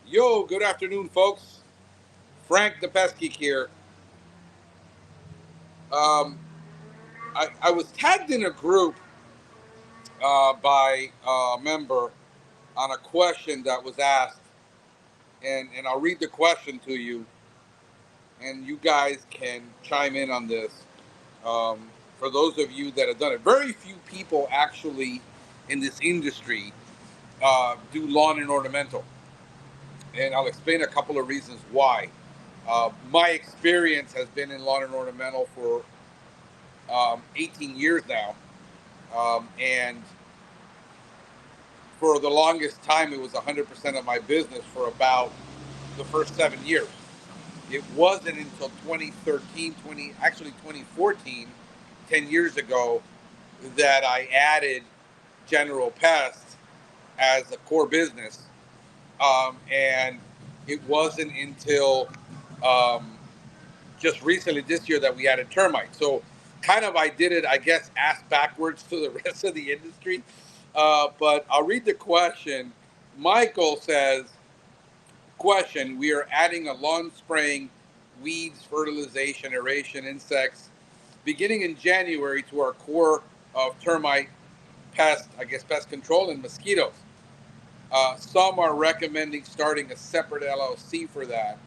Yo, good afternoon, folks. Frank the Pest Geek here. Um, I was tagged in a group by a member on a question that was asked, and I'll read the question to you, and you guys can chime in on this. For those of you that have done it, very few people actually in this industry do lawn and ornamental, and I'll explain a couple of reasons why. My experience has been in lawn and ornamental for 18 years now. And for the longest time, it was 100% of my business for about the first 7 years. It wasn't until 2013, 2014, 10 years ago, that I added General Pest as a core business. And it wasn't until um, just recently this year that we added termite. So kind of I did it, I guess, ass backwards to the rest of the industry. But I'll read the question. Michael says, question, we are adding a lawn spraying, weeds, fertilization, aeration, insects, beginning in January to our core of termite, pest, I guess pest control, and mosquitoes. Some are recommending starting a separate LLC for that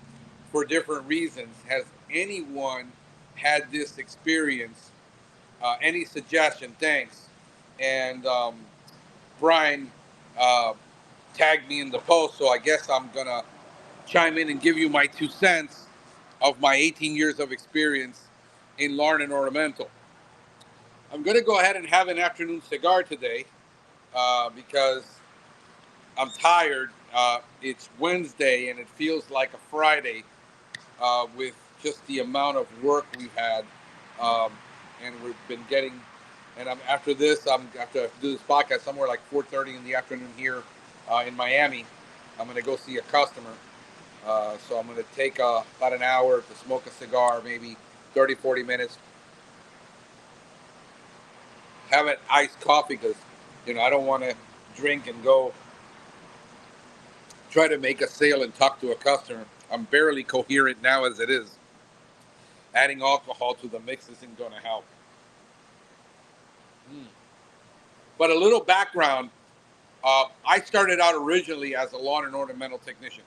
for different reasons. Has anyone had this experience? Any suggestion? Thanks. And Brian uh, tagged me in the post, so I guess I'm gonna chime in and give you my 2 cents of my 18 years of experience in lawn and ornamental. I'm gonna go ahead and have an afternoon cigar today because I'm tired. It's Wednesday and it feels like a Friday with just the amount of work we've had, um, and we've been getting. And after this, I'm after do this podcast somewhere like 4:30 in the afternoon here in Miami. I'm going to go see a customer, so I'm going to take about an hour to smoke a cigar, maybe 30, 40 minutes. Have an iced coffee because I don't want to drink and go try to make a sale and talk to a customer. I'm barely coherent now as it is. Adding alcohol to the mix isn't going to help. Mm. But a little background, I started out originally as a lawn and ornamental technician.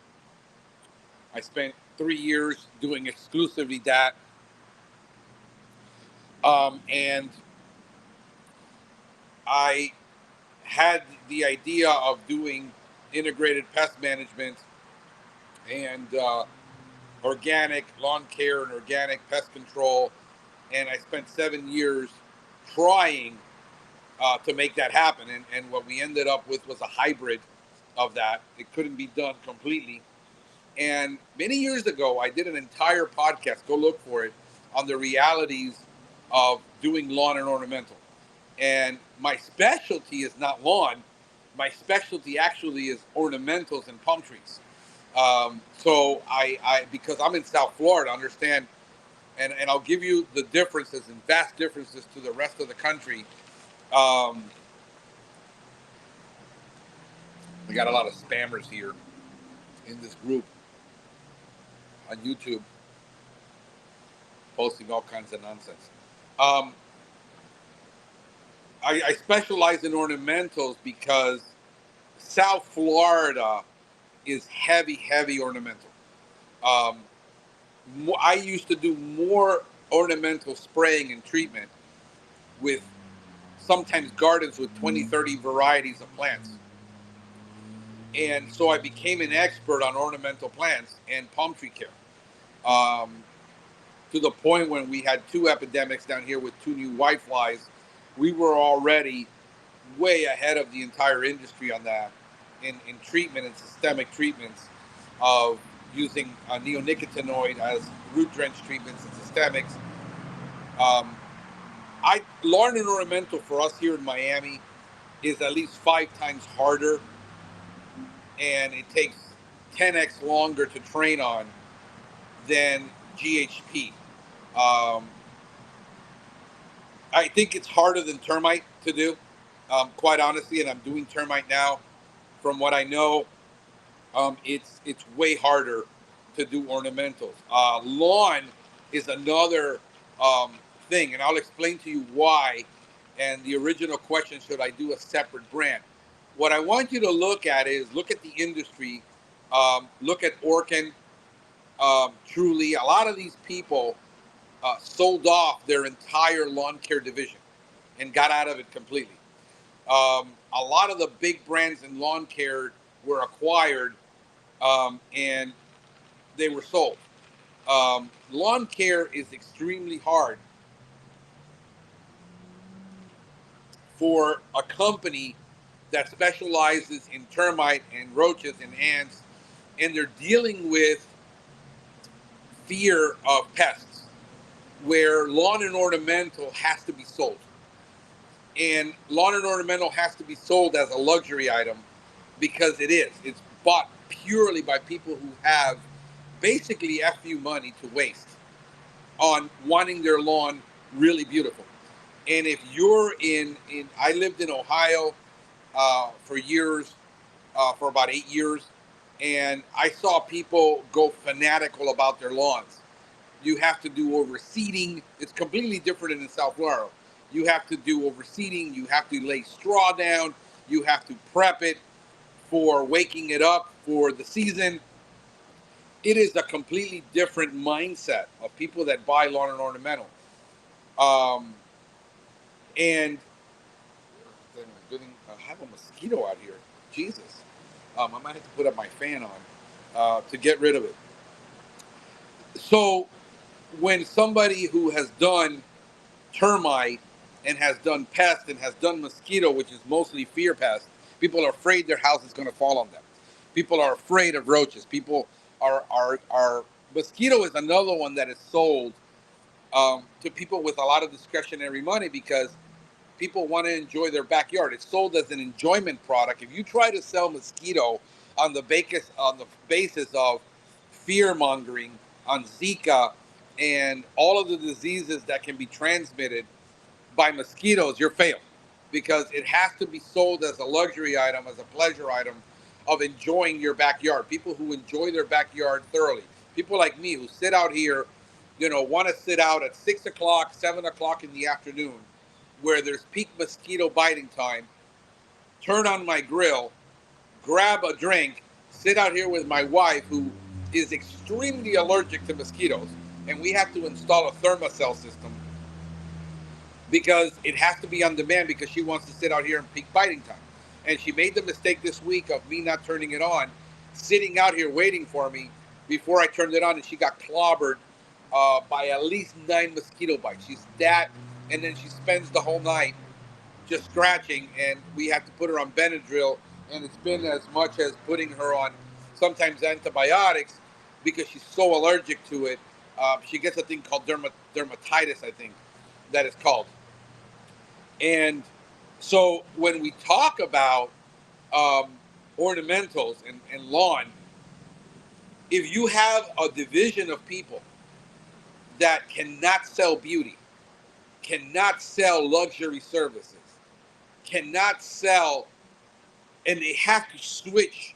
I spent 3 years doing exclusively that. And I had the idea of doing integrated pest management and organic lawn care and organic pest control. And I spent 7 years trying to make that happen. And what we ended up with was a hybrid of that. It couldn't be done completely. And many years ago, I did an entire podcast, go look for it, on the realities of doing lawn and ornamental. And my specialty is not lawn. My specialty actually is ornamentals and palm trees. So because I'm in South Florida, understand, and I'll give you the differences and vast differences to the rest of the country. Um, we got a lot of spammers here in this group on YouTube posting all kinds of nonsense. Um, I specialize in ornamentals because South Florida is heavy, heavy ornamental. Um, I used to do more ornamental spraying and treatment with sometimes gardens with 20, 30 varieties of plants. And so I became an expert on ornamental plants and palm tree care. Um, to the point when we had two epidemics down here with two new whiteflies, we were already way ahead of the entire industry on that in treatment and systemic treatments of using a neonicotinoid as root drench treatments and systemics. Um, I lawn and ornamental for us here in Miami is at least 5 times harder, and it takes 10x longer to train on than GHP. Um, I think it's harder than termite to do, quite honestly, and I'm doing termite now. From what I know, It's way harder to do ornamentals. Lawn is another um, thing, and I'll explain to you why. And the original question: should I do a separate brand? What I want you to look at is look at the industry. Look at Orkin, Truly. A lot of these people sold off their entire lawn care division and got out of it completely. A lot of the big brands in lawn care were acquired, and they were sold. Lawn care is extremely hard for a company that specializes in termite and roaches and ants, and they're dealing with fear of pests, where lawn and ornamental has to be sold. And lawn and ornamental has to be sold as a luxury item because it is. It's bought purely by people who have basically FU money to waste on wanting their lawn really beautiful. And if you're in I lived in Ohio for years, for about 8 years, and I saw people go fanatical about their lawns. You have to do overseeding. It's completely different than in South Florida. You have to do overseeding. You have to lay straw down. You have to prep it for waking it up for the season. It is a completely different mindset of people that buy lawn and ornamental. Um, and I have a mosquito out here. Jesus. I might have to put up my fan on to get rid of it. So when somebody who has done termite and has done pest and has done mosquito, which is mostly fear pest, people are afraid their house is going to fall on them. People are afraid of roaches. People are mosquito is another one that is sold to people with a lot of discretionary money because people want to enjoy their backyard. It's sold as an enjoyment product. If you try to sell mosquito on the basis of fear mongering, on Zika, and all of the diseases that can be transmitted by mosquitoes, you're failed because it has to be sold as a luxury item, as a pleasure item of enjoying your backyard. People who enjoy their backyard thoroughly. People like me who sit out here, want to sit out at 6 o'clock, 7 o'clock in the afternoon where there's peak mosquito biting time, turn on my grill, grab a drink, sit out here with my wife who is extremely allergic to mosquitoes, and we have to install a thermocell system because it has to be on demand because she wants to sit out here in peak biting time. And she made the mistake this week of me not turning it on, sitting out here waiting for me before I turned it on, and she got clobbered by at least 9 mosquito bites. She's that, and then she spends the whole night just scratching, and we have to put her on Benadryl, and it's been as much as putting her on sometimes antibiotics because she's so allergic to it. She gets a thing called dermatitis, I think, that is called. And so when we talk about ornamentals and lawn, if you have a division of people that cannot sell beauty, cannot sell luxury services, cannot sell, and they have to switch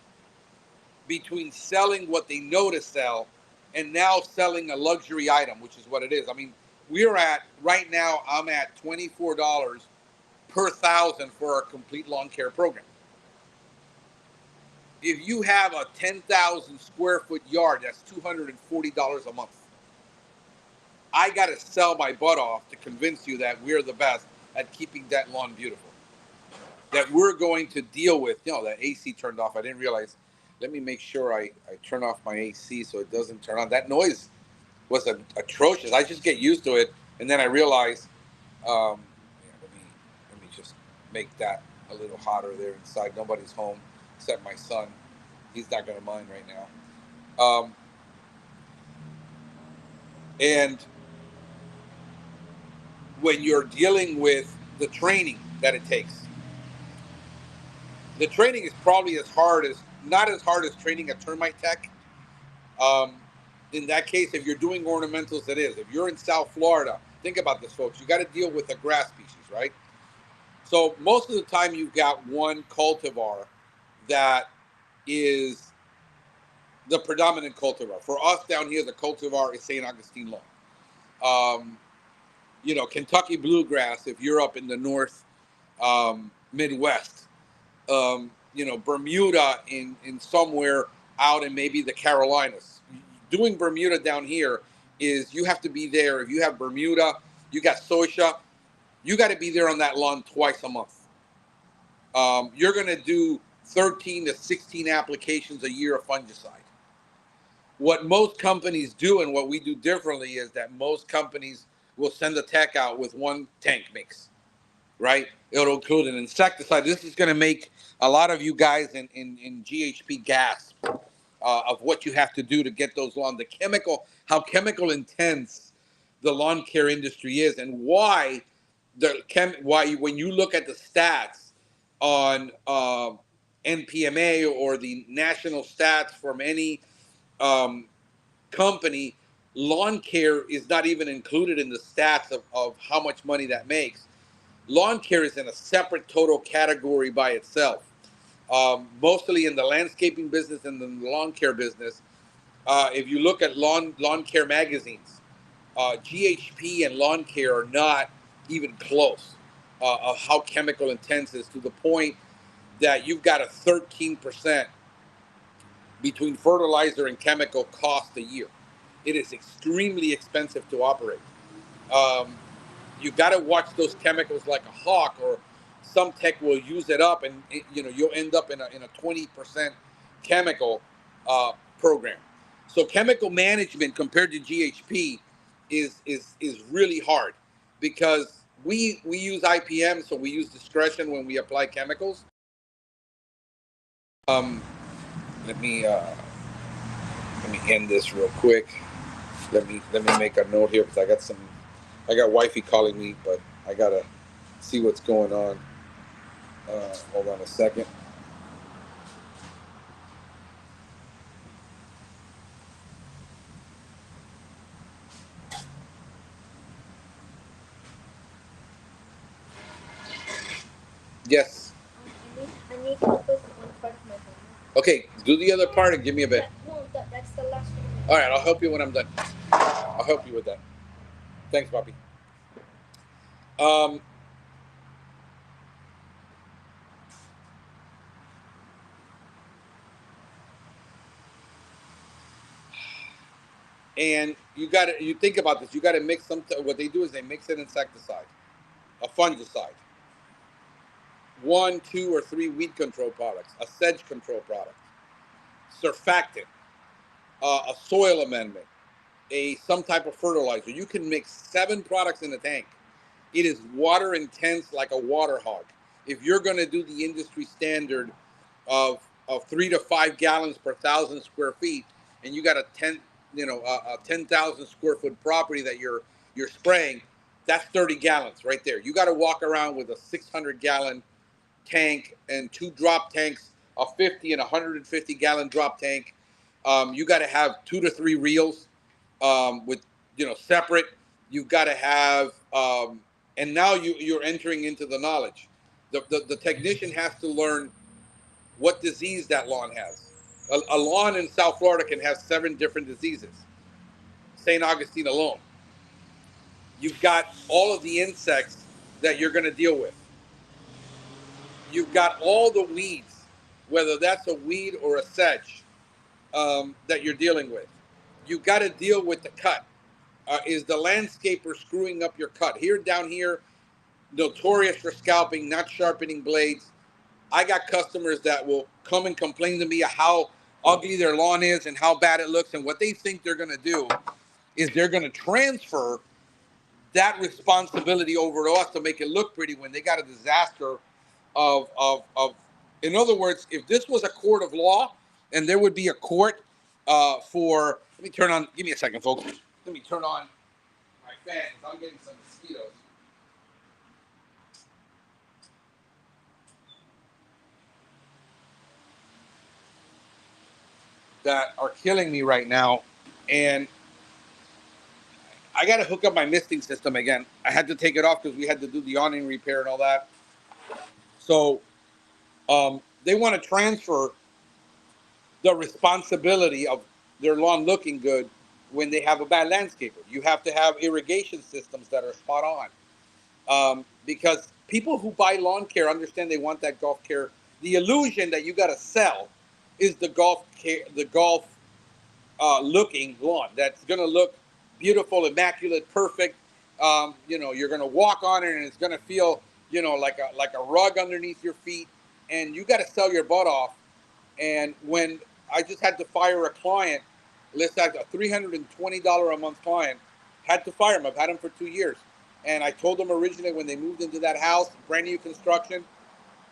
between selling what they know to sell and now selling a luxury item, which is what it is. I mean, we're at, right now, I'm at $24 per thousand for our complete lawn care program. If you have a 10,000 square foot yard, that's $240 a month. I got to sell my butt off to convince you that we're the best at keeping that lawn beautiful. That we're going to deal with, that AC turned off. I didn't realize. Let me make sure I turn off my AC so it doesn't turn on. That noise was atrocious. I just get used to it, and then I realize, let me just make that a little hotter there inside. Nobody's home except my son. He's not going to mind right now. And when you're dealing with the training that it takes, the training is probably not as hard as training a termite tech. Um, in that case, if you're doing ornamentals, it is. If you're in South Florida, think about this, folks. You got to deal with a grass species, right? So most of the time, you've got one cultivar that is the predominant cultivar. For us down here, the cultivar is St. Augustine lawn. Kentucky bluegrass, if you're up in the north, Midwest, Bermuda in somewhere out in maybe the Carolinas. Doing Bermuda down here is you have to be there. If you have Bermuda, you got Socia, you got to be there on that lawn twice a month. You're going to do 13 to 16 applications a year of fungicide. What most companies do and what we do differently is that most companies will send a tech out with one tank mix, right? It'll include an insecticide. This is going to make a lot of you guys in GHP gasp of what you have to do to get those lawn. How chemical intense the lawn care industry is, and why why when you look at the stats on NPMA or the national stats from any company, lawn care is not even included in the stats of how much money that makes. Lawn care is in a separate total category by itself. Mostly in the landscaping business and the lawn care business. If you look at lawn care magazines, GHP and lawn care are not even close of how chemical intense is, to the point that you've got a 13% between fertilizer and chemical cost a year. It is extremely expensive to operate. Um, you got to watch those chemicals like a hawk, or some tech will use it up, and you'll end up in a 20% chemical program. So chemical management compared to GHP is really hard, because we use IPM, so we use discretion when we apply chemicals. Um, let me uh, let me end this real quick. Let me make a note here, because I got wifey calling me, but I gotta see what's going on. Hold on a second. Yes. I need to put one part of my homework. Okay, do the other part and give me a bit. No, that's the last one. All right, I'll help you when I'm done. I'll help you with that. Thanks, Bobby. Um, and you think about this. You got to mix some. What they do is they mix an insecticide, a fungicide, one, two, or three weed control products, a sedge control product, surfactant, a soil amendment, some type of fertilizer. You can mix 7 products in a tank. It is water intense like a water hog. If you're going to do the industry standard of 3 to 5 gallons per 1,000 square feet, and you got a 10,000 square foot property that you're spraying, that's 30 gallons right there. You got to walk around with a 600-gallon tank and 2 drop tanks, a 50 and 150-gallon drop tank. You got to have 2 to 3 reels with separate. You've got to have, and now you're entering into the knowledge. The technician has to learn what disease that lawn has. A lawn in South Florida can have 7 different diseases. St. Augustine alone. You've got all of the insects that you're going to deal with. You've got all the weeds, whether that's a weed or a sedge, that you're dealing with. You've got to deal with the cut. Is the landscaper screwing up your cut? Down here, notorious for scalping, not sharpening blades. I got customers that will come and complain to me how ugly their lawn is and how bad it looks. And what they think they're going to do is they're going to transfer that responsibility over to us to make it look pretty, when they got a disaster of in other words, if this was a court of law and there would be a court for, let me turn on, give me a second, folks. Let me turn on my fan, because I'm getting some mosquitoes. That are killing me right now. And I got to hook up my misting system again. I had to take it off because we had to do the awning repair and all that. So they want to transfer the responsibility of their lawn looking good when they have a bad landscaper. You have to have irrigation systems that are spot on. Because people who buy lawn care understand they want that golf care. The illusion that you got to sell is the golf care, the golf looking lawn that's going to look beautiful, immaculate, perfect. You're going to walk on it and it's going to feel, like a rug underneath your feet. And you got to sell your butt off. And when I just had to fire a client, let's say a $320 a month client, had to fire him. I've had him for 2 years. And I told them originally when they moved into that house, brand new construction,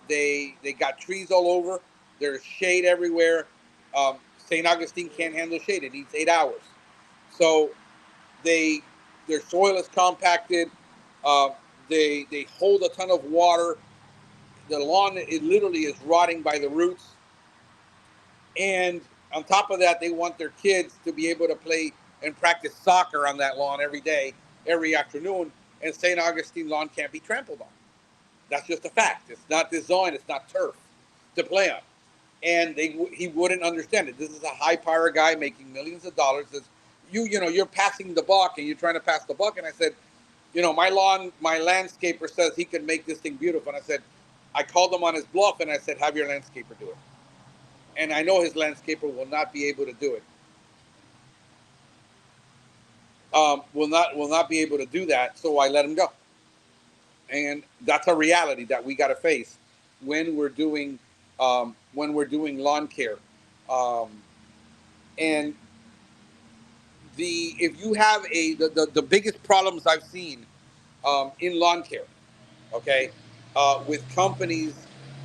they got trees all over. There's shade everywhere. St. Augustine can't handle shade. It needs 8 hours. So they their soil is compacted. Uh, they hold a ton of water. The lawn, it literally is rotting by the roots. And on top of that, they want their kids to be able to play and practice soccer on that lawn every day, every afternoon. And St. Augustine lawn can't be trampled on. That's just a fact. It's not designed. It's not turf to play on. And he wouldn't understand it. This is a high power guy making millions of dollars. Says, you're passing the buck and you're trying to pass the buck. And I said, my landscaper says he can make this thing beautiful. And I said, I called him on his bluff and I said, have your landscaper do it. And I know his landscaper will not be able to do it. Will not be able to do that. So I let him go. And that's a reality that we got to face when we're doing lawn care. And if you have the biggest problems I've seen in lawn care, okay, with companies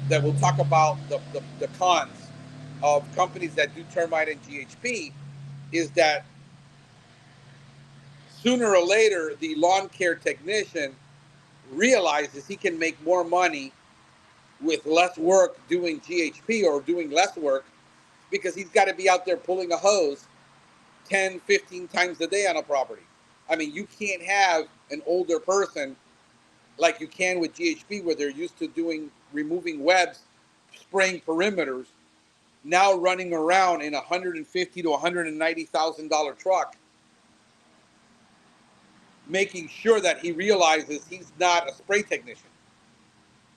that will talk about the cons of companies that do termite and GHP, is that sooner or later the lawn care technician realizes he can make more money with less work doing GHP or doing less work, because he's got to be out there pulling a hose 10, 15 times a day on a property. I mean, you can't have an older person like you can with GHP, where they're used to removing webs, spraying perimeters, now running around in a $150,000 to $190,000 truck, making sure that he realizes he's not a spray technician,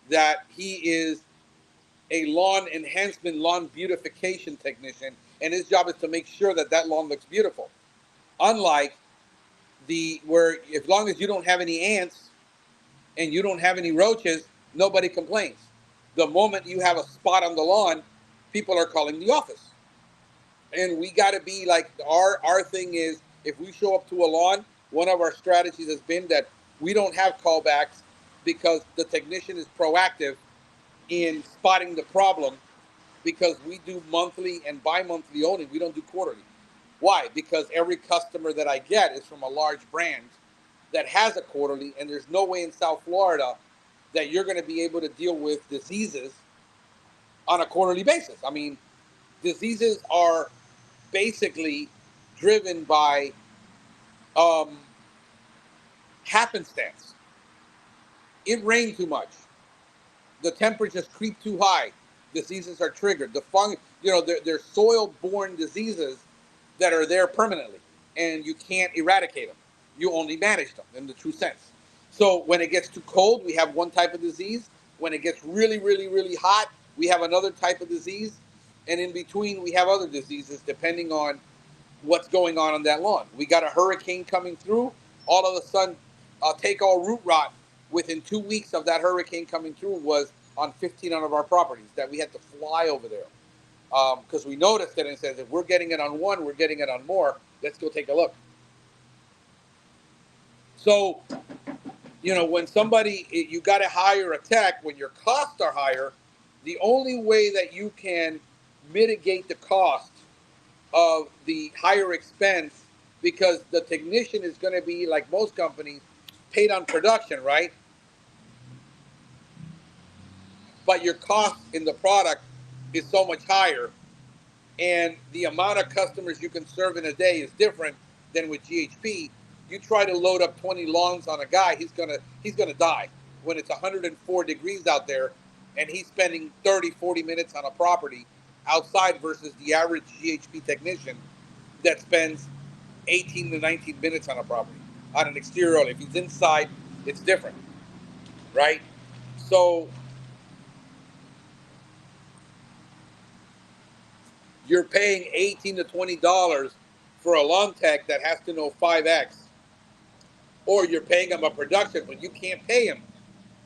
that he is a lawn enhancement, lawn beautification technician, and his job is to make sure that that lawn looks beautiful. Unlike where as long as you don't have any ants and you don't have any roaches, nobody complains. The moment you have a spot on the lawn, people are calling the office. And we got to be like, our thing is, if we show up to a lawn, one of our strategies has been that we don't have callbacks, because the technician is proactive in spotting the problem, because we do monthly and bi-monthly only. We don't do quarterly. Why? Because every customer that I get is from a large brand that has a quarterly, and there's no way in South Florida that you're going to be able to deal with diseases on a quarterly basis. I mean, diseases are basically driven by um, happenstance. It rained too much. The temperatures creep too high. Diseases are triggered. They're soil-borne diseases that are there permanently, and you can't eradicate them. You only manage them in the true sense. So when it gets too cold, we have one type of disease. When it gets really, really, really hot, we have another type of disease. And in between, we have other diseases depending on what's going on that lawn. We got a hurricane coming through. All of a sudden, take all root rot within 2 weeks of that hurricane coming through was on 15 of our properties that we had to fly over there, because we noticed it and said, if we're getting it on one, we're getting it on more. Let's go take a look. So, when you got to hire a tech, when your costs are higher, the only way that you can mitigate the cost of the higher expense, because the technician is going to be, like most companies, paid on production, right? But your cost in the product is so much higher, and the amount of customers you can serve in a day is different than with GHP. You try to load up 20 lawns on a guy, he's gonna die when it's 104 degrees out there, and he's spending 30, 40 minutes on a property outside versus the average GHP technician that spends 18 to 19 minutes on a property, on an exterior. If he's inside, it's different, right? So you're paying 18 to $20 for a lawn tech that has to know 5X, or you're paying him a production, but you can't pay him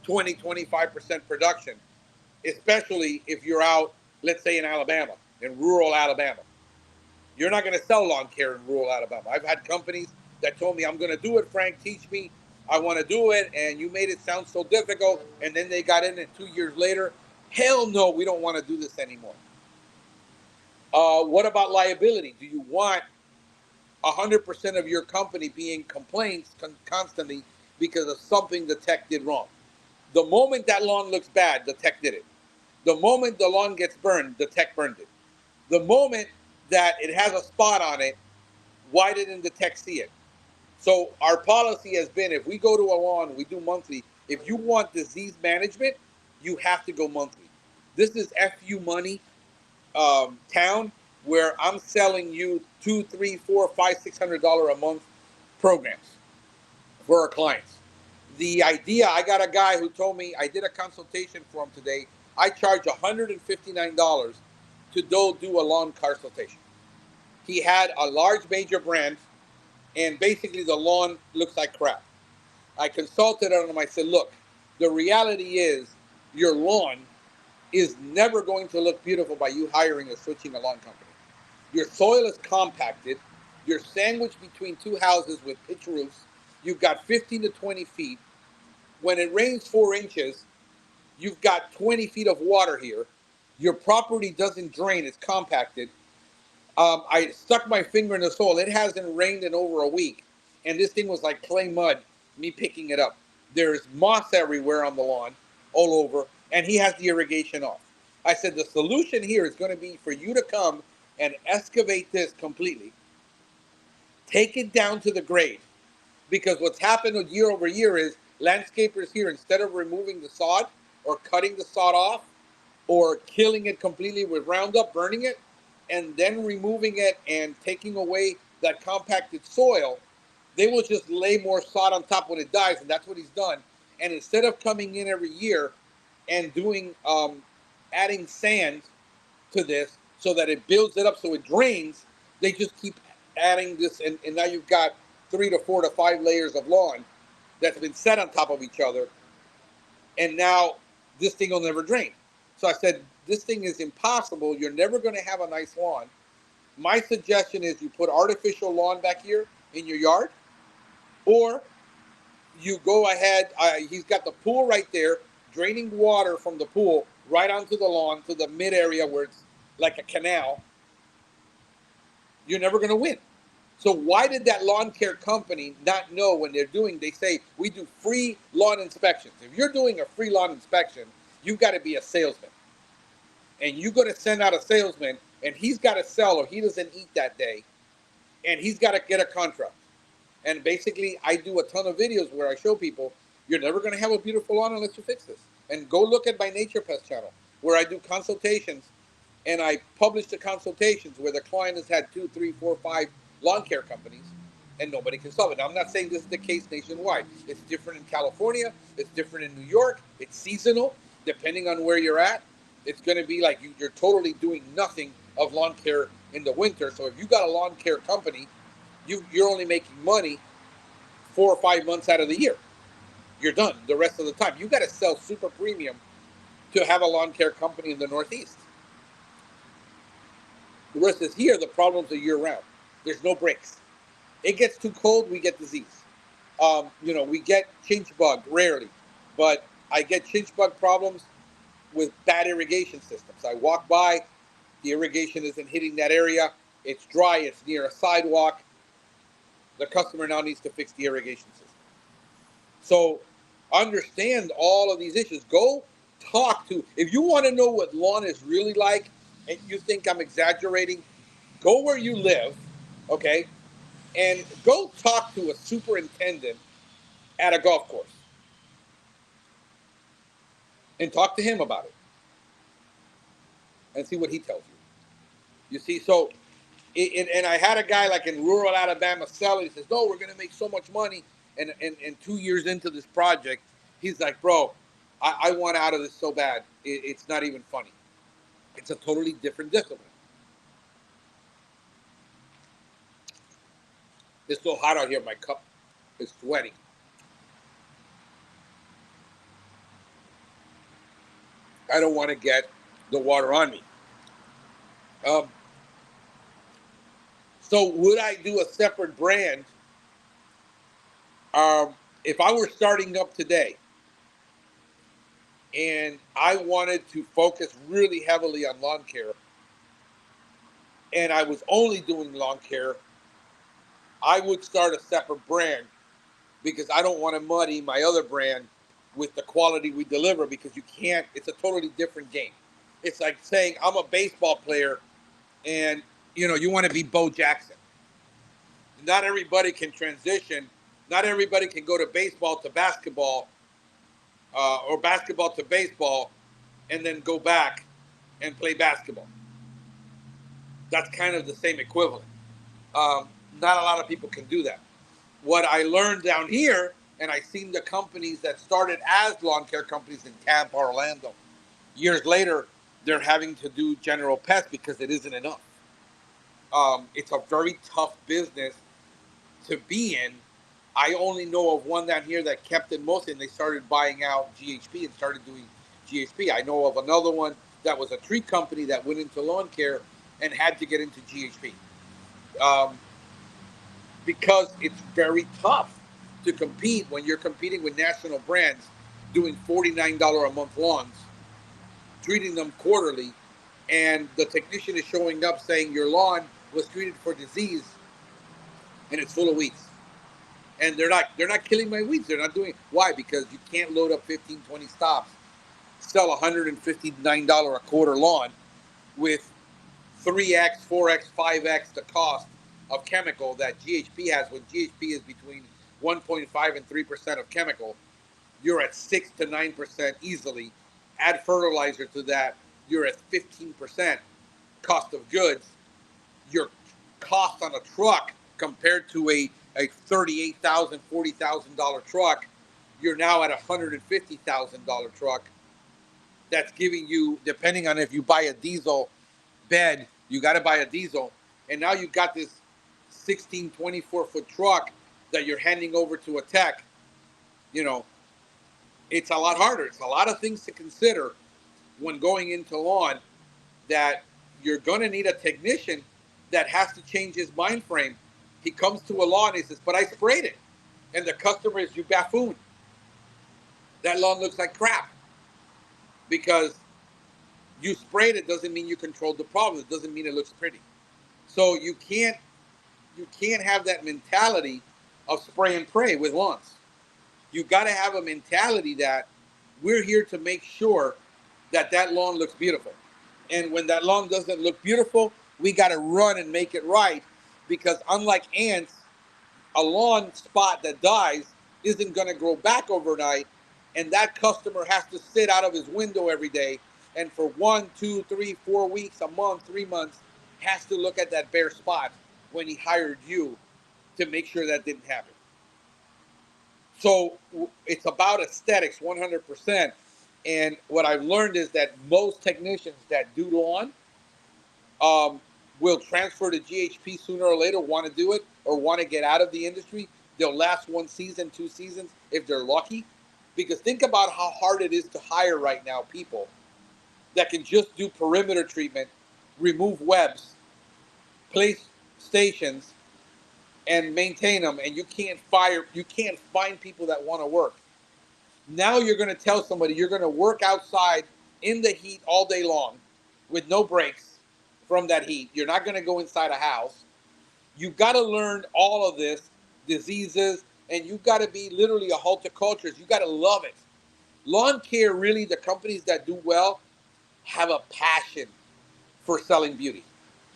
20, 25% production, especially if you're out, let's say in Alabama, in rural Alabama. You're not going to sell lawn care in rural Alabama. I've had companies that told me, I'm going to do it, Frank, teach me. I want to do it. And you made it sound so difficult. And then they got in it 2 years later. Hell no, we don't want to do this anymore. What about liability? Do you want 100% of your company being complaints constantly because of something the tech did wrong? The moment that lawn looks bad, the tech did it. The moment the lawn gets burned, the tech burned it. The moment that it has a spot on it, why didn't the tech see it? So our policy has been, if we go to a lawn, we do monthly. If you want disease management, you have to go monthly. This is FU money town where I'm selling you two, three, four, five, $600 a month programs for our clients. The idea, I got a guy who told me, I did a consultation for him today. I charge $159 to go do a lawn consultation. He had a large major brand, and basically the lawn looks like crap. I consulted on him. I said, look, the reality is your lawn is never going to look beautiful by you hiring or switching a lawn company. Your soil is compacted. You're sandwiched between two houses with pitch roofs. You've got 15 to 20 feet. When it rains 4 inches, you've got 20 feet of water here. Your property doesn't drain. It's compacted. I stuck my finger in the soil. It hasn't rained in over a week. And this thing was like clay mud, me picking it up. There's moss everywhere on the lawn, all over. And he has the irrigation off. I said, the solution here is going to be for you to come and excavate this completely. Take it down to the grade. Because what's happened year over year is landscapers here, instead of removing the sod or cutting the sod off or killing it completely with Roundup, burning it, and then removing it and taking away that compacted soil, they will just lay more sod on top when it dies, and that's what he's done. And instead of coming in every year and doing adding sand to this so that it builds it up so it drains, they just keep adding this, and now you've got 3 to 4 to 5 layers of lawn that's been set on top of each other, and now this thing will never drain. So I said, this thing is impossible. You're never going to have a nice lawn. My suggestion is you put artificial lawn back here in your yard, or you go ahead. He's got the pool right there, draining water from the pool right onto the lawn to the mid area where it's like a canal. You're never going to win. So why did that lawn care company not know when they're doing, they say, we do free lawn inspections. If you're doing a free lawn inspection, you've got to be a salesman. And you're going to send out a salesman, and he's got to sell or he doesn't eat that day, and he's got to get a contract. And basically, I do a ton of videos where I show people, you're never going to have a beautiful lawn unless you fix this. And go look at my Nature Pest channel, where I do consultations, and I publish the consultations where the client has had 2, 3, 4, 5 lawn care companies, and nobody can solve it. Now, I'm not saying this is the case nationwide. It's different in California. It's different in New York. It's seasonal, depending on where you're at. It's going to be like you're totally doing nothing of lawn care in the winter. So if you got a lawn care company, you're only making money 4 or 5 months out of the year. You're done the rest of the time. You got to sell super premium to have a lawn care company in the Northeast. The rest is here. The problems are year round. There's no breaks. It gets too cold, we get disease. We get chinch bug rarely, but I get chinch bug problems with bad irrigation systems. I walk by, the irrigation isn't hitting that area. It's dry. It's near a sidewalk. The customer now needs to fix the irrigation system. So understand all of these issues. Go talk to, if you want to know what lawn is really like and you think I'm exaggerating, go where you live, okay, and go talk to a superintendent at a golf course and talk to him about it and see what he tells you. You see, so and I had a guy like in rural Alabama sell it. He says, "No, we're gonna make so much money." And 2 years into this project, he's like, "Bro, I want out of this so bad. It's not even funny. It's a totally different discipline." It's so hot out here. My cup is sweating. I don't want to get the water on me. Um, so would I do a separate brand? If I were starting up today and I wanted to focus really heavily on lawn care, and I was only doing lawn care, I would start a separate brand because I don't want to muddy my other brand with the quality we deliver because you can't, it's a totally different game. It's like saying I'm a baseball player and you want to be Bo Jackson. Not everybody can transition. Not everybody can go to baseball to basketball or basketball to baseball and then go back and play basketball. That's kind of the same equivalent. Um, Not a lot of people can do that. What I learned down here, and I seen the companies that started as lawn care companies in Tampa, Orlando, years later, they're having to do general pest because it isn't enough. It's a very tough business to be in. I only know of one down here that kept it mostly, and they started buying out GHP and started doing GHP. I know of another one that was a tree company that went into lawn care and had to get into GHP. Um, because it's very tough to compete when you're competing with national brands doing $49 a month lawns, treating them quarterly, and the technician is showing up saying your lawn was treated for disease and it's full of weeds. And they're not killing my weeds. They're not doing it. Why? Because you can't load up 15, 20 stops, sell $159 a quarter lawn with 3x, 4x, 5x the cost of chemical that GHP has. When GHP is between 1.5 and 3% of chemical, you're at 6 to 9% easily. Add fertilizer to that, you're at 15% cost of goods. Your cost on a truck compared to a $38,000, $40,000 truck, you're now at a $150,000 truck. That's giving you, depending on if you buy a diesel bed, you got to buy a diesel. And now you've got this 16, 24-foot truck that you're handing over to a tech. You know, it's a lot harder. It's a lot of things to consider when going into lawn that you're going to need a technician that has to change his mind frame. He comes to a lawn and he says, but I sprayed it. And the customer is, you buffoon. That lawn looks like crap because you sprayed it doesn't mean you controlled the problem. It doesn't mean it looks pretty. So you can't have that mentality of spray and pray with lawns. You got to have a mentality that we're here to make sure that that lawn looks beautiful. And when that lawn doesn't look beautiful, we got to run and make it right because unlike ants, a lawn spot that dies isn't going to grow back overnight. And that customer has to sit out of his window every day. And for 1, 2, 3, 4 weeks, a month, 3 months, has to look at that bare spot when he hired you to make sure that didn't happen. So it's about aesthetics 100%. And what I've learned is that most technicians that do lawn um, will transfer to GHP sooner or later, want to do it or want to get out of the industry. They'll last 1 season, 2 seasons if they're lucky. Because think about how hard it is to hire right now people that can just do perimeter treatment, remove webs, place stations, and maintain them. And you can't find people that want to work. Now you're going to tell somebody you're going to work outside in the heat all day long with no breaks from that heat. You're not going to go inside a house. You've got to learn all of this, diseases, and you've got to be literally a horticulturist. You've got to love it. Lawn care, really, the companies that do well have a passion for selling beauty.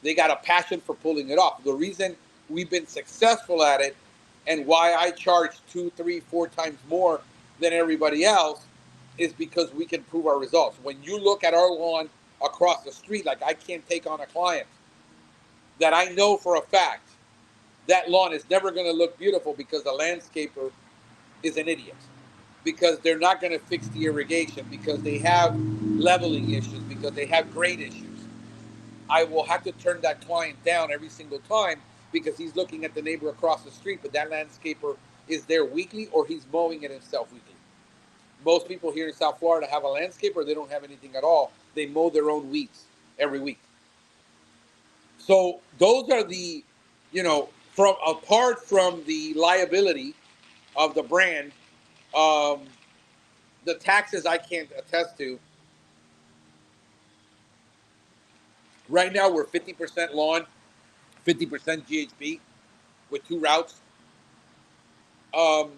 They got a passion for pulling it off. The reason we've been successful at it and why I charge 2, 3, 4 times more than everybody else is because we can prove our results. When you look at our lawn across the street, like I can't take on a client. that I know for a fact that lawn is never going to look beautiful because the landscaper is an idiot, because they're not going to fix the irrigation, because they have leveling issues, because they have grade issues. I will have to turn that client down every single time because he's looking at the neighbor across the street, but that landscaper is there weekly or he's mowing it himself weekly. Most people here in South Florida have a landscaper, they don't have anything at all. They mow their own weeds every week. So those are the, from apart from the liability of the brand, um, the taxes I can't attest to. Right now we're 50% lawn, 50% GHP with 2 routes. Um,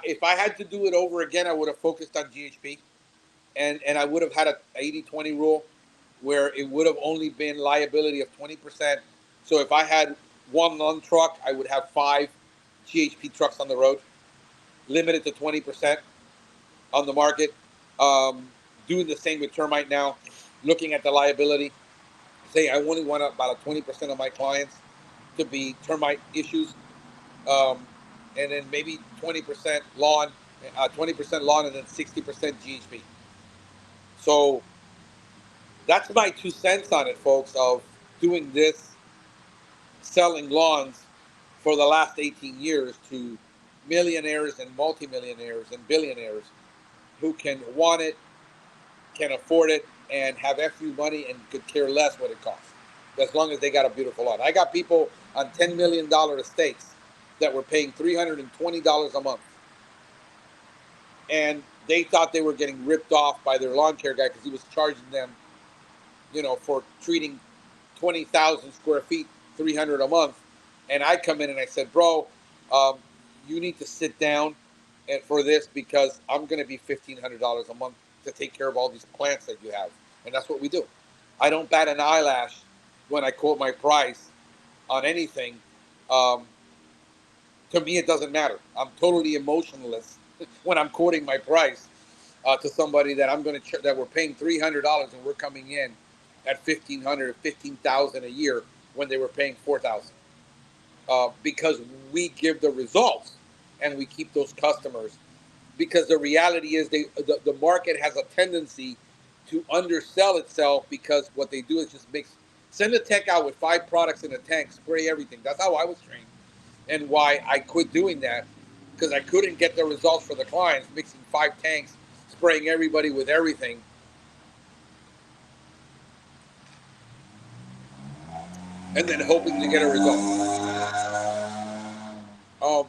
if I had to do it over again, I would have focused on GHP, and I would have had a 80-20 rule where it would have only been liability of 20%. So if I had one lawn truck, I would have 5 GHP trucks on the road, limited to 20% on the market. Doing the same with termite now, looking at the liability, say I only want about a 20% of my clients to be termite issues, um, and then maybe 20% lawn, 20% lawn, and then 60% GHP. So that's my 2 cents on it, folks, of doing this, selling lawns for the last 18 years to millionaires and multimillionaires and billionaires who can want it, can afford it, and have FU money and could care less what it costs, as long as they got a beautiful lawn. I got people on $10 million estates that were paying $320 a month, and they thought they were getting ripped off by their lawn care guy because he was charging them, for treating 20,000 square feet, 300 a month. And I come in and I said, bro, um, you need to sit down and for this because I'm going to be $1,500 a month to take care of all these plants that you have. And that's what we do. I don't bat an eyelash when I quote my price on anything. Um, to me, it doesn't matter. I'm totally emotionless when I'm quoting my price to somebody that I'm going to that we're paying $300 and we're coming in at 1,500, 15,000 a year when they were paying 4,000, because we give the results and we keep those customers. Because the reality is, the market has a tendency to undersell itself because what they do is just send a tech out with 5 products in a tank, spray everything. That's how I was trained, and why I quit doing that, because I couldn't get the results for the clients mixing 5 tanks, spraying everybody with everything, and then hoping to get a result. Um,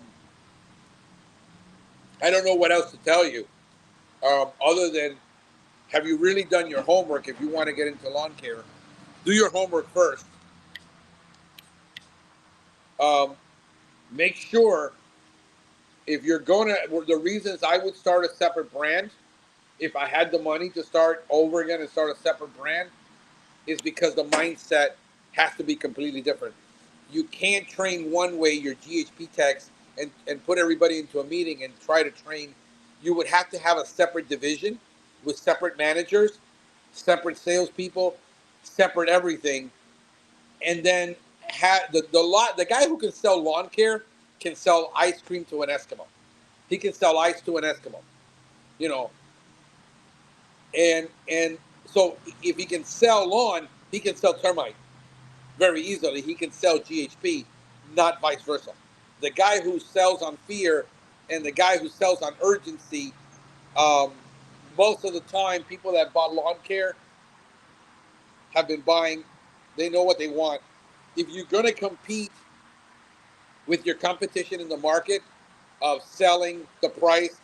I don't know what else to tell you, other than, have you really done your homework? If you want to get into lawn care, do your homework first. Um, Make sure, if you're going to, the reasons I would start a separate brand, if I had the money to start over again and start a separate brand, is because the mindset has to be completely different. You can't train one way your GHP techs and put everybody into a meeting and try to train. You would have to have a separate division with separate managers, separate salespeople, separate everything, and then have the guy who can sell lawn care can sell ice cream to an Eskimo. He can sell ice to an Eskimo, you know, and so if he can sell lawn, he can sell termite very easily. He can sell GHP, not vice versa. The guy who sells on fear and the guy who sells on urgency, um, most of the time, people that bought lawn care have been buying. They know what they want. If you're going to compete with your competition in the market of selling the price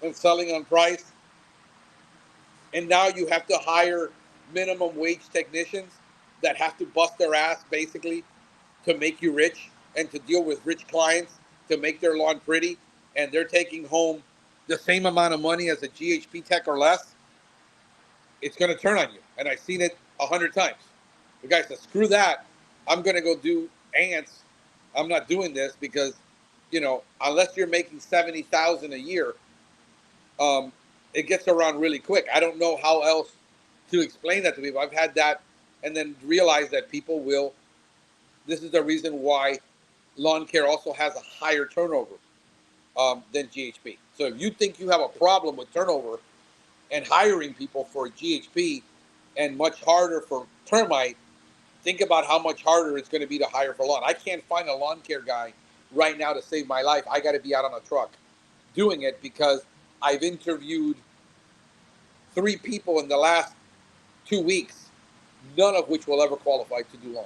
and selling on price, and now you have to hire minimum wage technicians that have to bust their ass basically to make you rich and to deal with rich clients to make their lawn pretty, and they're taking home the same amount of money as a GHP tech or less, it's going to turn on you. And I've seen it 100 times. The guy says, screw that. I'm going to go do ants. I'm not doing this because, unless you're making 70,000 a year, it gets around really quick. I don't know how else to explain that to people. I've had that and then realize that people will. This is the reason why lawn care also has a higher turnover than GHP. So if you think you have a problem with turnover and hiring people for GHP and much harder for termite, think about how much harder it's going to be to hire for lawn. I can't find a lawn care guy right now to save my life. I got to be out on a truck doing it because I've interviewed 3 people in the last 2 weeks, none of which will ever qualify to do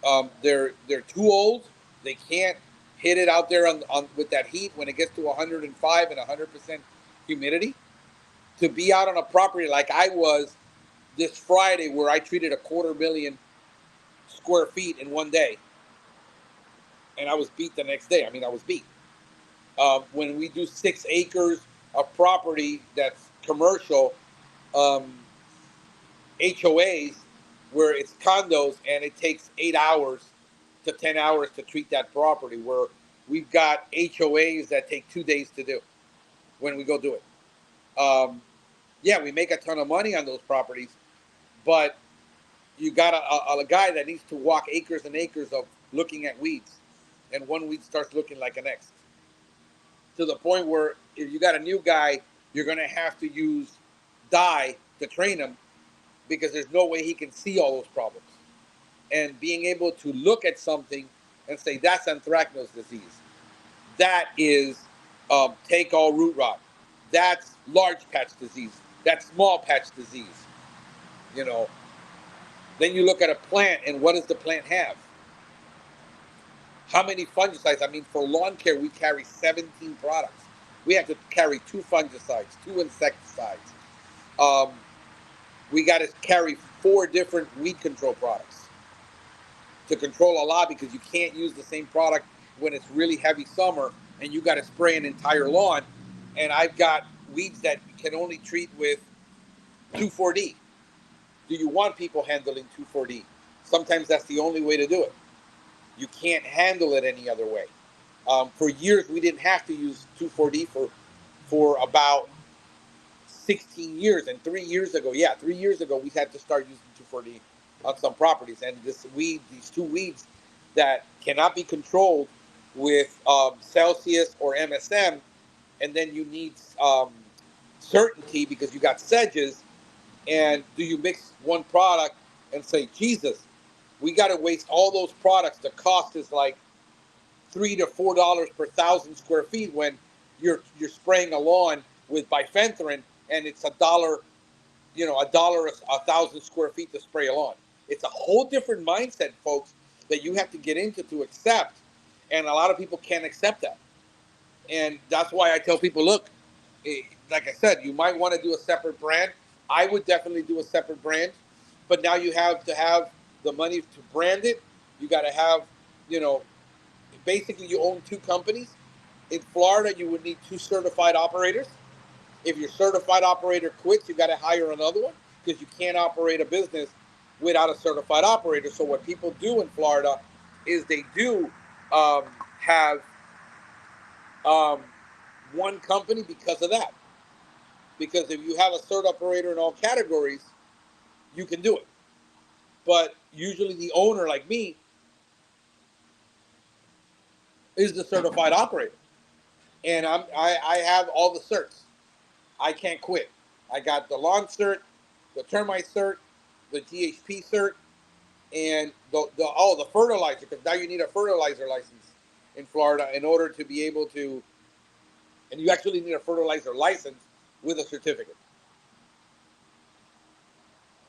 lawn. They're too old. They can't hit it out there on with that heat when it gets to 105 and 100% humidity. To be out on a property like I was this Friday, where I treated 250,000 square feet in one day, and I was beat the next day. I mean, I was beat. When we do 6 acres of property that's commercial, um, HOAs, where it's condos, and it takes 8 hours to 10 hours to treat that property, where we've got HOAs that take 2 days to do when we go do it. Yeah, we make a ton of money on those properties, but you got a guy that needs to walk acres and acres of looking at weeds, and one weed starts looking like an X, to the point where if you got a new guy, you're going to have to use dye to train him because there's no way he can see all those problems. And being able to look at something and say that's anthracnose disease, that is take all root rot, that's large patch disease, that's small patch disease. You know, then you look at a plant and what does the plant have? How many fungicides? I mean, for lawn care, we carry 17 products. We have to carry 2 fungicides, 2 insecticides. Um, we got to carry 4 different weed control products to control a lot, because you can't use the same product when it's really heavy summer and you got to spray an entire lawn. And I've got weeds that can only treat with 2,4-D. Do you want people handling 2,4-D? Sometimes that's the only way to do it. You can't handle it any other way. For years, we didn't have to use 2,4-D for about 16 years. And 3 years ago, 3 years ago, we had to start using 2,4-D on some properties. And these 2 weeds that cannot be controlled with Celsius or MSM, and then you need certainty because you got sedges. And do you mix one product and say, Jesus, we got to waste all those products? The cost is like $3 to $4 per 1,000 square feet when you're spraying a lawn with bifenthrin, and it's $1, $1 a 1,000 square feet to spray a lawn. It's a whole different mindset, folks, that you have to get into to accept, and a lot of people can't accept that. And that's why I tell people, look, like I said, you might want to do a separate brand. I would definitely do a separate brand, but now you have to have the money to brand it. You got to have, you know, basically you own 2 companies. In Florida, you would need 2 certified operators. If your certified operator quits, you got to hire another one, because you can't operate a business without a certified operator. So what people do in Florida is they do have um, one company because of that. Because if you have a cert operator in all categories, you can do it. But usually the owner, like me, is the certified operator, and I have all the certs. I can't quit. I got the lawn cert, the termite cert, the GHP cert, and the fertilizer, because now you need a fertilizer license in Florida in order to be able to, and you actually need a fertilizer license with a certificate.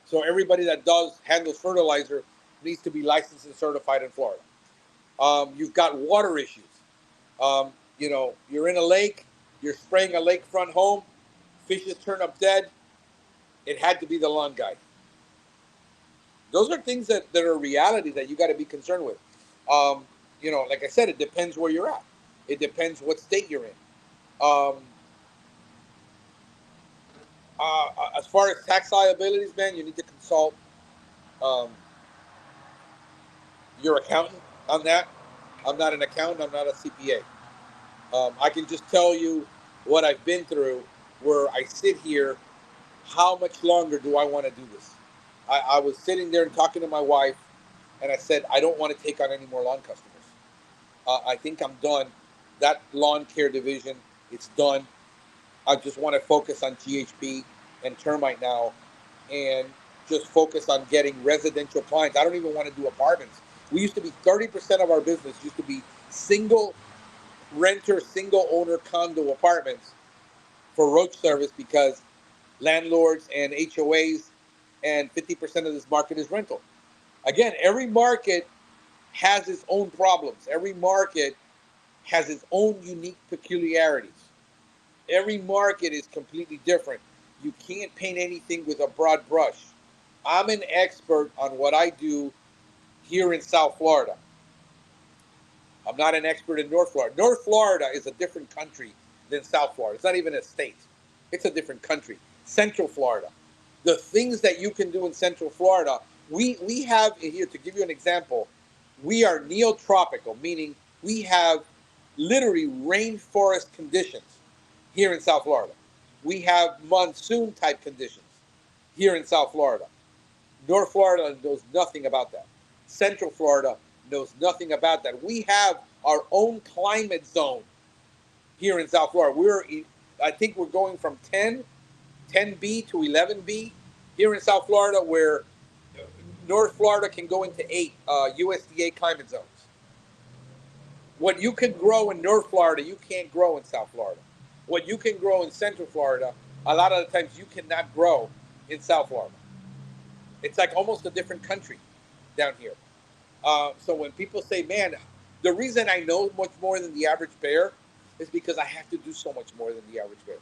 So everybody that handles fertilizer needs to be licensed and certified in Florida. You've got water issues. You're in a lake, you're spraying a lakefront home, fishes turn up dead. It had to be the lawn guy. Those are things that are reality that you got to be concerned with. Like I said, it depends where you're at. It depends what state you're in. Um, as far as tax liabilities, man, you need to consult um, your accountant on that. I'm not an accountant. I'm not a CPA. I can just tell you what I've been through, where I sit here. How much longer do I want to do this? I was sitting there and talking to my wife, and I said, I don't want to take on any more lawn customers. I think I'm done. That lawn care division, it's done. I just want to focus on GHP and termite now, and just focus on getting residential clients. I don't even want to do apartments. We used to be 30% of our business used to be single renter, single owner condo apartments for roach service, because landlords and HOAs and 50% of this market is rental. Again, every market has its own problems. Every market has its own unique peculiarities. Every market is completely different. You can't paint anything with a broad brush. I'm an expert on what I do here in South Florida. I'm not an expert in North Florida. North Florida is a different country than South Florida. It's not even a state. It's a different country. Central Florida. The things that you can do in Central Florida, we have here, to give you an example, we are neotropical, meaning we have literally rainforest conditions here in South Florida. We have monsoon type conditions here in South Florida. North Florida knows nothing about that. Central Florida knows nothing about that. We have our own climate zone here in South Florida. I think we're going from 10B to 11B here in South Florida, where North Florida can go into 8 USDA climate zones. What you can grow in North Florida, you can't grow in South Florida. What you can grow in Central Florida, a lot of the times you cannot grow in South Florida. It's like almost a different country down here. So when people say, man, the reason I know much more than the average bear is because I have to do so much more than the average bear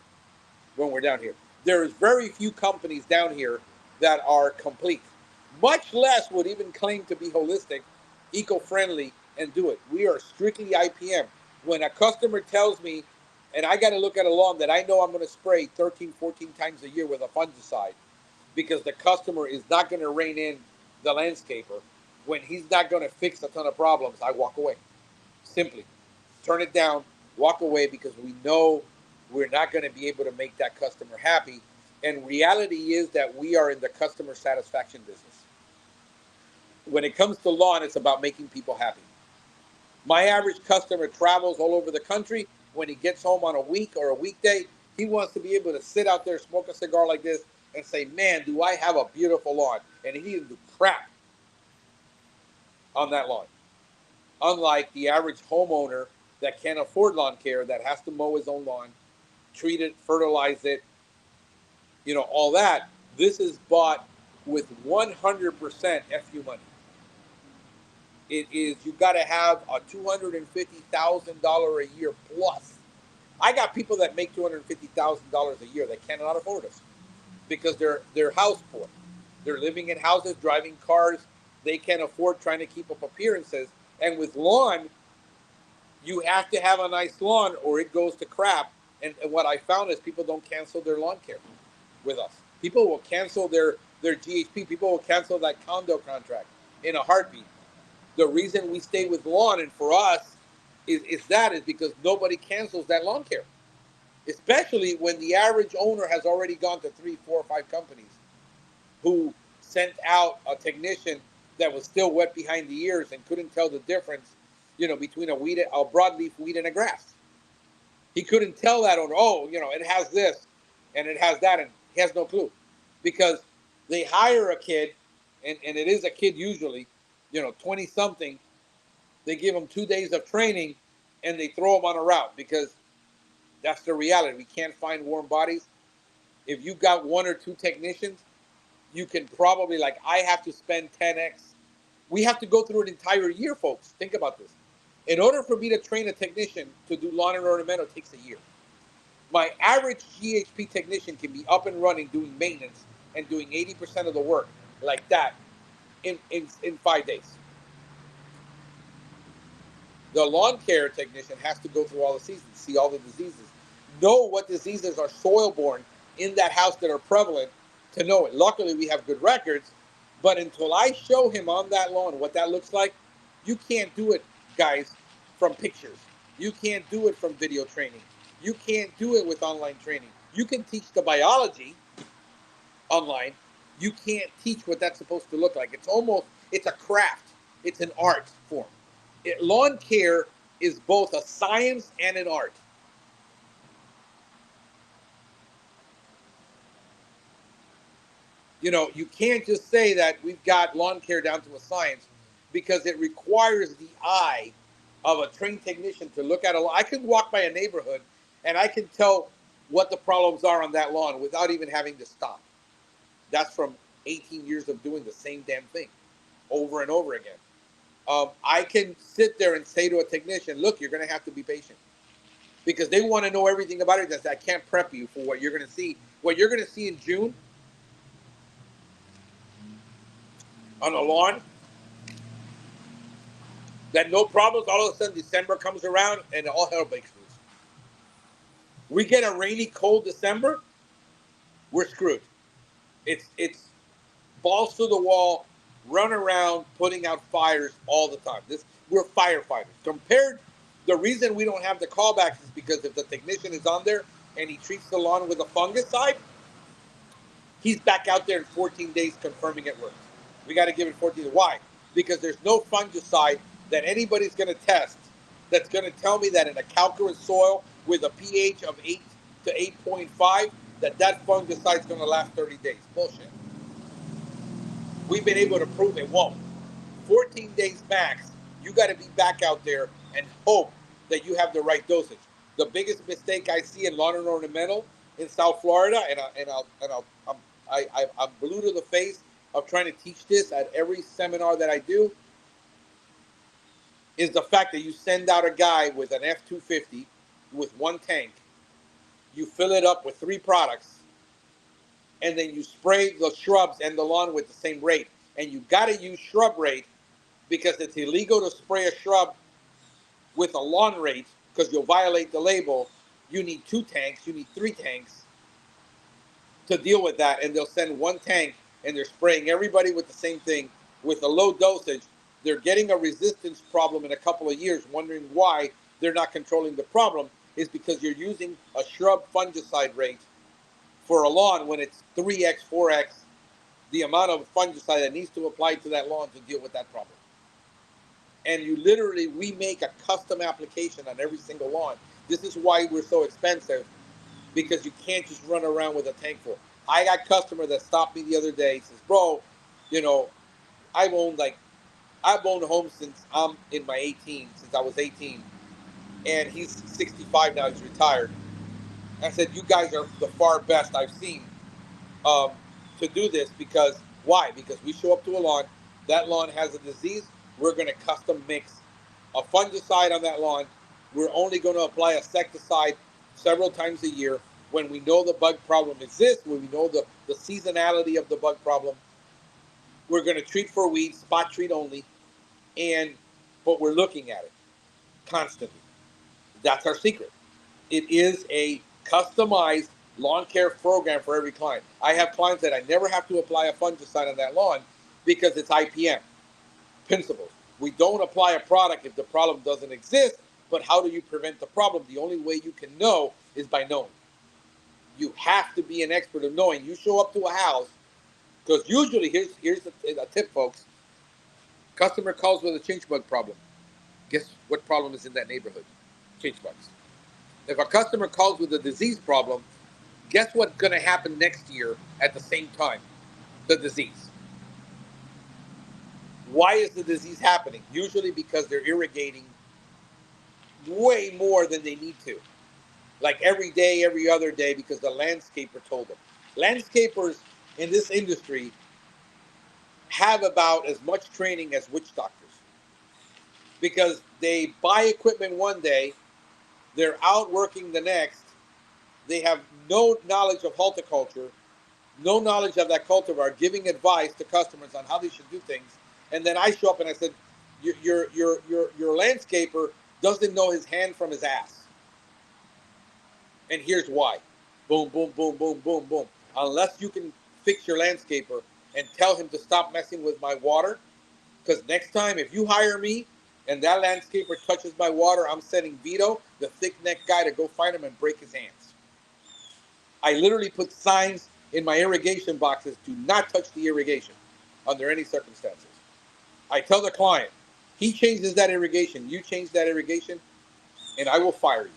when we're down here. There's very few companies down here that are complete, much less would even claim to be holistic, eco-friendly, and do it. We are strictly IPM. When a customer tells me, and I got to look at a lawn that I know I'm going to spray 13, 14 times a year with a fungicide, because the customer is not going to rein in the landscaper, when he's not going to fix a ton of problems, I walk away. Simply turn it down, walk away, because we know we're not going to be able to make that customer happy. And reality is that we are in the customer satisfaction business. When it comes to lawn, it's about making people happy. My average customer travels all over the country. When he gets home on a week or a weekday, he wants to be able to sit out there, smoke a cigar like this, and say, man, do I have a beautiful lawn. And he didn't do crap on that lawn. Unlike the average homeowner that can't afford lawn care, that has to mow his own lawn, treat it, fertilize it, all that. This is bought with 100% FU money. It is, you got to have a $250,000 a year plus. I got people that make $250,000 a year that cannot afford us because they're house poor. They're living in houses, driving cars. They can't afford trying to keep up appearances. And with lawn, you have to have a nice lawn or it goes to crap. And what I found is people don't cancel their lawn care with us. People will cancel their GHP. People will cancel that condo contract in a heartbeat. The reason we stay with lawn, and for us, is because nobody cancels that lawn care. Especially when the average owner has already gone to 3, 4, 5 companies who sent out a technician that was still wet behind the ears and couldn't tell the difference, between a broadleaf weed and a grass. He couldn't tell that owner, it has this and it has that, and he has no clue. Because they hire a kid, and it is a kid usually, 20 something, they give them 2 days of training and they throw them on a route because that's the reality. We can't find warm bodies. If you got 1 or 2 technicians, you can probably, like, I have to spend 10x. We have to go through an entire year, folks. Think about this. In order for me to train a technician to do lawn and ornamental, it takes a year. My average GHP technician can be up and running doing maintenance and doing 80% of the work like that in 5 days. The lawn care technician has to go through all the seasons, see all the diseases, know what diseases are soil borne in that house that are prevalent to know it. Luckily, we have good records, but until I show him on that lawn what that looks like, you can't do it, guys, from pictures. You can't do it from video training. You can't do it with online training. You can teach the biology online. You can't teach what that's supposed to look like. It's a craft. It's an art form. Lawn care is both a science and an art. You can't just say that we've got lawn care down to a science, because it requires the eye of a trained technician to look at a lawn. I can walk by a neighborhood and I can tell what the problems are on that lawn without even having to stop. That's from 18 years of doing the same damn thing over and over again. I can sit there and say to a technician, look, you're going to have to be patient, because they want to know everything about it. That I can't prep you for what you're going to see. What you're going to see in June on a lawn, that no problems, all of a sudden December comes around and all hell breaks loose. We get a rainy, cold December, we're screwed. It's balls to the wall, run around putting out fires all the time. We're firefighters. Compared, the reason we don't have the callbacks is because if the technician is on there and he treats the lawn with a fungicide, he's back out there in 14 days confirming it works. We got to give it 14 days. Why? Because there's no fungicide that anybody's going to test that's going to tell me that in a calcareous soil with a pH of 8 to 8.5, that fungicide is going to last 30 days. Bullshit. We've been able to prove it won't. 14 days max, you got to be back out there and hope that you have the right dosage. The biggest mistake I see in lawn and ornamental in South Florida, I'm blue to the face of trying to teach this at every seminar that I do, is the fact that you send out a guy with an F-250 with one tank, you fill it up with 3 products, and then you spray the shrubs and the lawn with the same rate. And you got to use shrub rate, because it's illegal to spray a shrub with a lawn rate, because you'll violate the label. You need 2 tanks, you need 3 tanks to deal with that. And they'll send 1 tank and they're spraying everybody with the same thing with a low dosage. They're getting a resistance problem in a couple of years, wondering why they're not controlling the problem. Is because you're using a shrub fungicide rate for a lawn when it's 3x, 4x the amount of fungicide that needs to apply to that lawn to deal with that problem. And we make a custom application on every single lawn. This is why we're so expensive, because you can't just run around with a tank full. I got a customer that stopped me the other day. Says, bro, I've owned homes since I'm in my 18, since I was 18. And he's 65 now, he's retired. I said, you guys are the far best I've seen to do this. Because why? Because we show up to a lawn, that lawn has a disease, we're going to custom mix a fungicide on that lawn. We're only going to apply a insecticide several times a year when we know the bug problem exists, when we know the seasonality of the bug problem. We're going to treat for weeds, spot treat only, but we're looking at it constantly. That's our secret. It is a customized lawn care program for every client. I have clients that I never have to apply a fungicide on that lawn because it's IPM principles. We don't apply a product if the problem doesn't exist, but how do you prevent the problem? The only way you can know is by knowing. You have to be an expert of knowing. You show up to a house, because usually, here's a tip, folks. Customer calls with a chinch bug problem. Guess what problem is in that neighborhood? Chinch bugs. If a customer calls with a disease problem, guess what's going to happen next year at the same time? The disease. Why is the disease happening? Usually because they're irrigating way more than they need to. Like every day, every other day, because the landscaper told them. Landscapers in this industry have about as much training as witch doctors, because they buy equipment one day, they're out working the next, they have no knowledge of horticulture, no knowledge of that cultivar, giving advice to customers on how they should do things. And then I show up and I said, your landscaper doesn't know his hand from his ass. And here's why. Boom, boom, boom, boom, boom, boom. Unless you can fix your landscaper and tell him to stop messing with my water, because next time, if you hire me and that landscaper touches my water, I'm sending Vito, the thick-necked guy, to go find him and break his hands. I literally put signs in my irrigation boxes, do not touch the irrigation under any circumstances. I tell the client, he changes that irrigation, you change that irrigation, and I will fire you.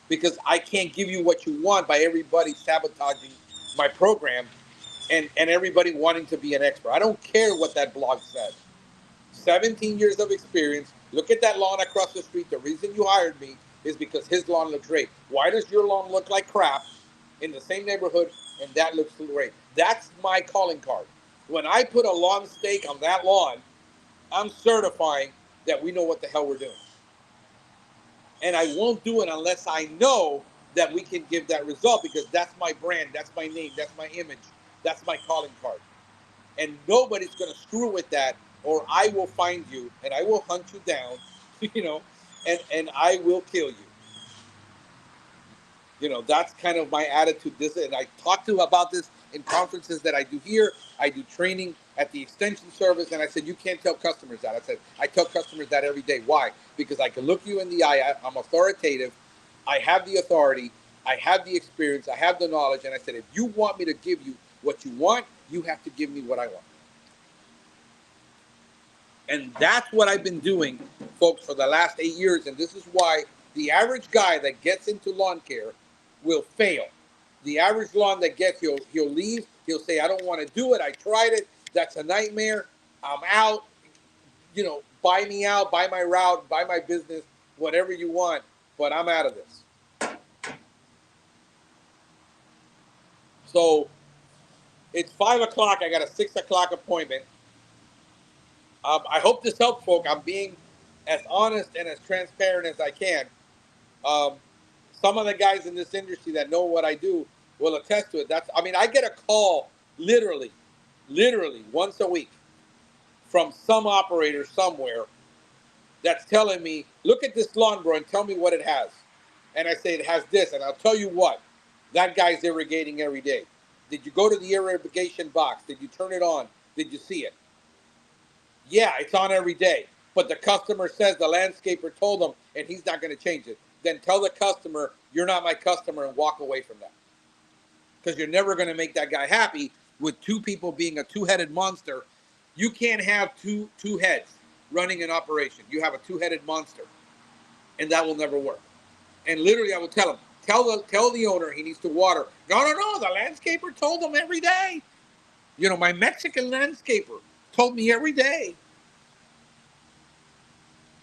Because I can't give you what you want by everybody sabotaging my program and everybody wanting to be an expert. I don't care what that blog says. 17 years of experience. Look at that lawn across the street. The reason you hired me is because his lawn looks great. Why does your lawn look like crap in the same neighborhood and that looks great? That's my calling card. When I put a lawn stake on that lawn, I'm certifying that we know what the hell we're doing. And I won't do it unless I know that we can give that result, because that's my brand, that's my name, that's my image, that's my calling card. And nobody's going to screw with that, or I will find you and I will hunt you down, you know, and I will kill you. You know, that's kind of my attitude. This, and I talk to about this in conferences that I do here. I do training at the extension service, and I said, you can't tell customers that. I said, I tell customers that every day. Why? Because I can look you in the eye. I'm authoritative. I have the authority. I have the experience. I have the knowledge. And I said, if you want me to give you what you want, you have to give me what I want. And that's what I've been doing, folks, for the last 8 years. And this is why the average guy that gets into lawn care will fail. The average lawn that gets, he'll leave. He'll say, I don't want to do it. I tried it. That's a nightmare. I'm out. You know, buy me out, buy my route, buy my business, whatever you want. But I'm out of this. So it's 5 o'clock. I got a 6 o'clock appointment. I hope this helps, folks. I'm being as honest and as transparent as I can. Um, some of the guys in this industry that know what I do will attest to it. I get a call literally once a week from some operator somewhere that's telling me, look at this lawn, bro, and tell me what it has. And I say, it has this, and I'll tell you what, that guy's irrigating every day. Did you go to the irrigation box? Did you turn it on? Did you see it? Yeah, it's on every day. But the customer says the landscaper told him, and he's not going to change it. Then tell the customer, you're not my customer, and walk away from that. Because you're never going to make that guy happy with two people being a two-headed monster. You can't have two heads running an operation. You have a two-headed monster, and that will never work. And literally, I will tell him, tell the owner he needs to water. No, the landscaper told him every day. You know, my Mexican landscaper told me every day.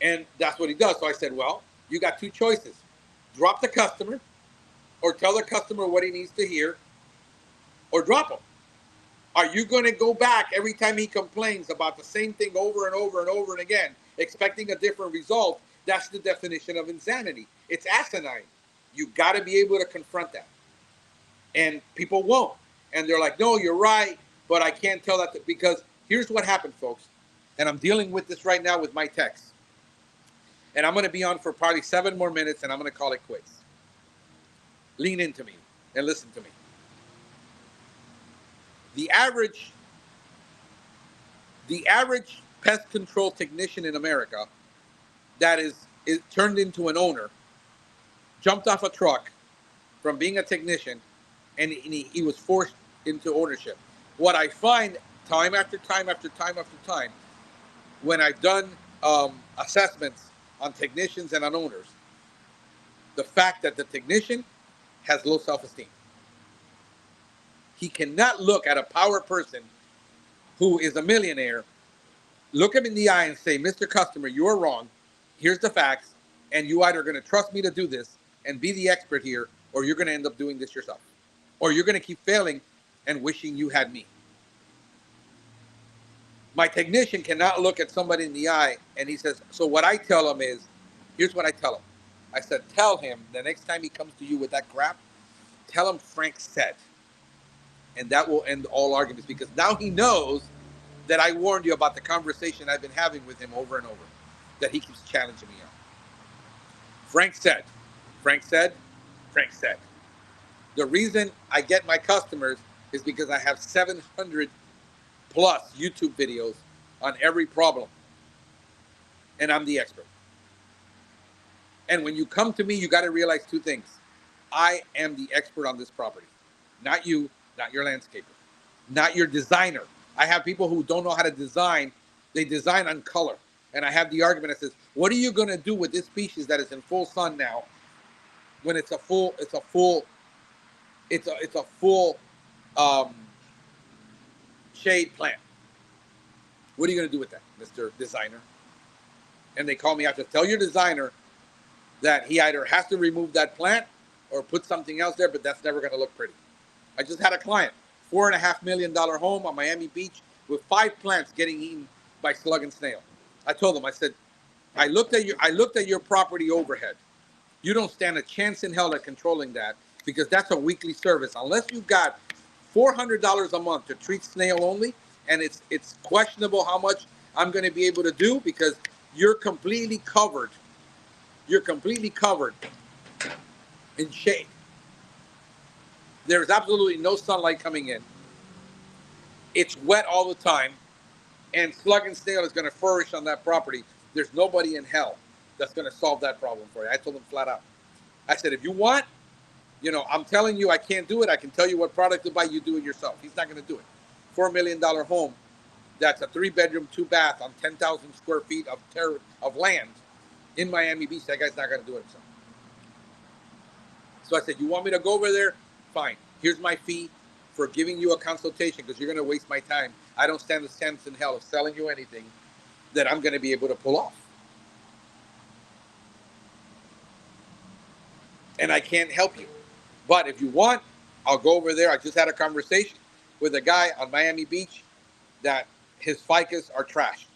And that's what he does. So I said, well, you got two choices. Drop the customer, or tell the customer what he needs to hear, or drop him. Are you going to go back every time he complains about the same thing over and over and over and again, expecting a different result? That's the definition of insanity. It's asinine. You got to be able to confront that. And people won't. And they're like, no, you're right, but I can't tell that. Because here's what happened, folks. And I'm dealing with this right now with my text. And I'm going to be on for probably 7 more minutes, and I'm going to call it quits. Lean into me and listen to me. The average pest control technician in America that is turned into an owner jumped off a truck from being a technician, and he was forced into ownership. What I find time after time after time after time, when I've done assessments on technicians and on owners, the fact that the technician has low self-esteem. He cannot look at a power person who is a millionaire, look him in the eye and say, Mr. Customer, you're wrong. Here's the facts. And you either going to trust me to do this and be the expert here, or you're going to end up doing this yourself. Or you're going to keep failing and wishing you had me. My technician cannot look at somebody in the eye and he says, so what I tell him is, here's what I tell him. I said, tell him the next time he comes to you with that crap, tell him Frank said. And that will end all arguments, because now he knows that I warned you about the conversation I've been having with him over and over, that he keeps challenging me on. Frank said, Frank said, Frank said. The reason I get my customers is because I have 700 plus YouTube videos on every problem. And I'm the expert. And when you come to me, you got to realize two things. I am the expert on this property. Not you, not your landscaper, not your designer. I have people who don't know how to design. They design on color. And I have the argument that says, what are you going to do with this species that is in full sun now when it's a full um, shade plant? What are you going to do with that, Mr. Designer? And they call me out to tell your designer that he either has to remove that plant or put something else there, but that's never going to look pretty. I just had a client, $4.5 million home on Miami Beach with 5 plants getting eaten by slug and snail. I told them, I said, I looked at your property overhead. You don't stand a chance in hell at controlling that because that's a weekly service. Unless you've got $400 a month to treat snail only, and it's questionable how much I'm going to be able to do because you're completely covered. You're completely covered in shade. There's absolutely no sunlight coming in. It's wet all the time, and slug and snail is going to flourish on that property. There's nobody in hell that's going to solve that problem for you. I told them flat out. I said, if you want, I'm telling you I can't do it. I can tell you what product to buy. You do it yourself. He's not going to do it. $4 million home that's a 3-bedroom, 2-bath on 10,000 square feet of land in Miami Beach. That guy's not going to do it himself. So I said, you want me to go over there? Fine. Here's my fee for giving you a consultation because you're going to waste my time. I don't stand a chance in hell of selling you anything that I'm going to be able to pull off. And I can't help you. But if you want, I'll go over there. I just had a conversation with a guy on Miami Beach that his ficus are trashed.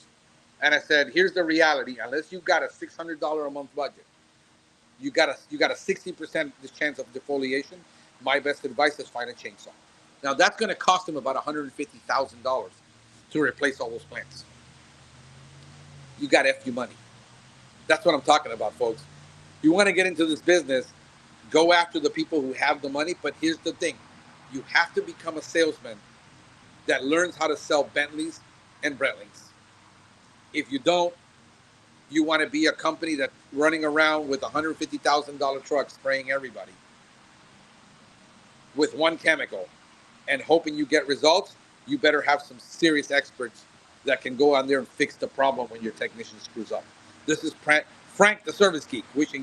And I said, here's the reality. Unless you've got a $600 a month budget, you got a 60% chance of defoliation. My best advice is find a chainsaw. Now that's going to cost him about $150,000 to replace all those plants. You got F you money. That's what I'm talking about, folks. You want to get into this business, go after the people who have the money. But here's the thing. You have to become a salesman that learns how to sell Bentleys and Brentlings. If you don't, you want to be a company that's running around with $150,000 trucks spraying everybody with one chemical and hoping you get results. You better have some serious experts that can go on there and fix the problem when your technician screws up. This is Frank, the Service Geek, wishing